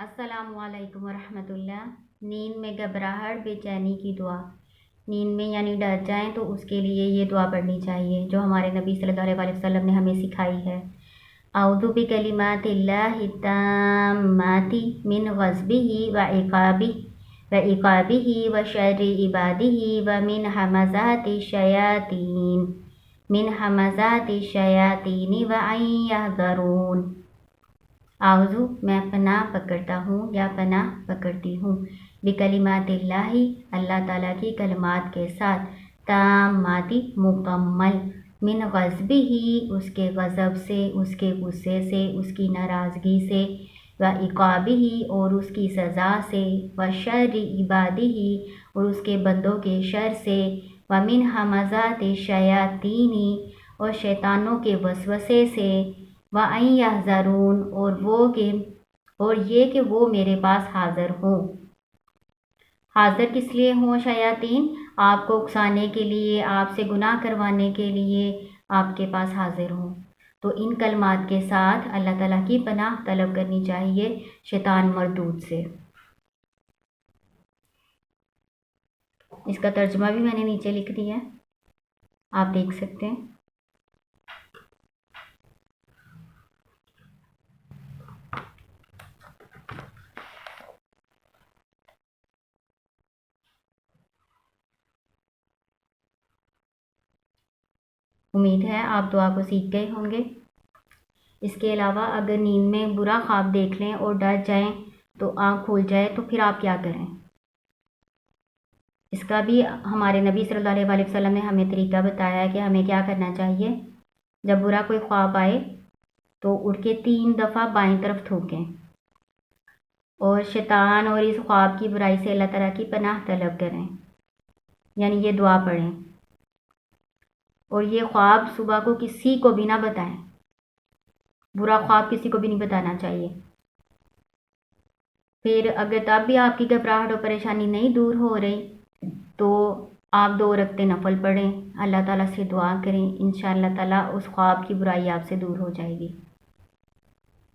अस्सलामु अलैकुम वरहमतुल्लाह। नींद में घबराहट बेचैनी की दुआ। नींद में यानी डर जाएं तो उसके लिए ये दुआ पढ़नी चाहिए जो हमारे नबी सल्लल्लाहु अलैहि वसल्लम ने हमें सिखाई है। औज़ु बिकलिमातिल्लाहि ताम्माति मिन गज़बिही व इक़ाबिही व शर्रि इबादिही व मिन हमाज़ाति शयातीन व अन यहज़रून। आउज़ु मैं पनाह पकड़ता हूँ या पनाह पकड़ती हूँ, बिकलिमातिल्लाहि अल्लाह ताला की कलमात के साथ, ताम्माति मुकम्मल, मिन गज़बिही उसके गज़ब से, उसके गुस्से से, उसकी नाराज़गी से, व इक़ाबिही और उसकी सज़ा से, व शर्रि इबादिही और उसके बंदों के शर से, व मिन हमाज़ाति शयातीनी और शैतानों के वसवसे से, व अन यहज़रून और ये कि वो मेरे पास हाज़िर हों। हाज़िर किस लिए हों? शयातीन आपको उकसाने के लिए, आपसे गुनाह करवाने के लिए आपके पास हाज़िर हों। तो इन कलमात के साथ अल्लाह ताला की पनाह तलब करनी चाहिए शैतान मरदूद से। इसका तर्जुमा भी मैंने नीचे लिख दिया है, आप देख सकते हैं। उम्मीद है आप दुआ को सीख गए होंगे। इसके अलावा अगर नींद में बुरा ख्वाब देख लें और डर जाएं तो आँख खुल जाए तो फिर आप क्या करें? इसका भी हमारे नबी सल्लल्लाहु अलैहि वसल्लम ने हमें तरीका बताया है कि हमें क्या करना चाहिए। जब बुरा कोई ख्वाब आए तो उठ के 3 दफ़ा बाएं तरफ थूकें और शैतान और इस ख्वाब की बुराई से अल्लाह ताला की पनाह तलब करें, यानी ये दुआ पढ़ें। और ये ख्वाब सुबह को किसी को भी ना बताएं, बुरा ख्वाब किसी को भी नहीं बताना चाहिए। फिर अगर तब भी आपकी घबराहट और परेशानी नहीं दूर हो रही तो आप 2 रकते नफल पढ़ें, अल्लाह ताला से दुआ करें, इंशाअल्लाह ताला उस ख्वाब की बुराई आपसे दूर हो जाएगी।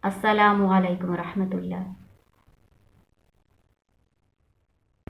अस्सलामु अलैकुम रहमतुल्लाह।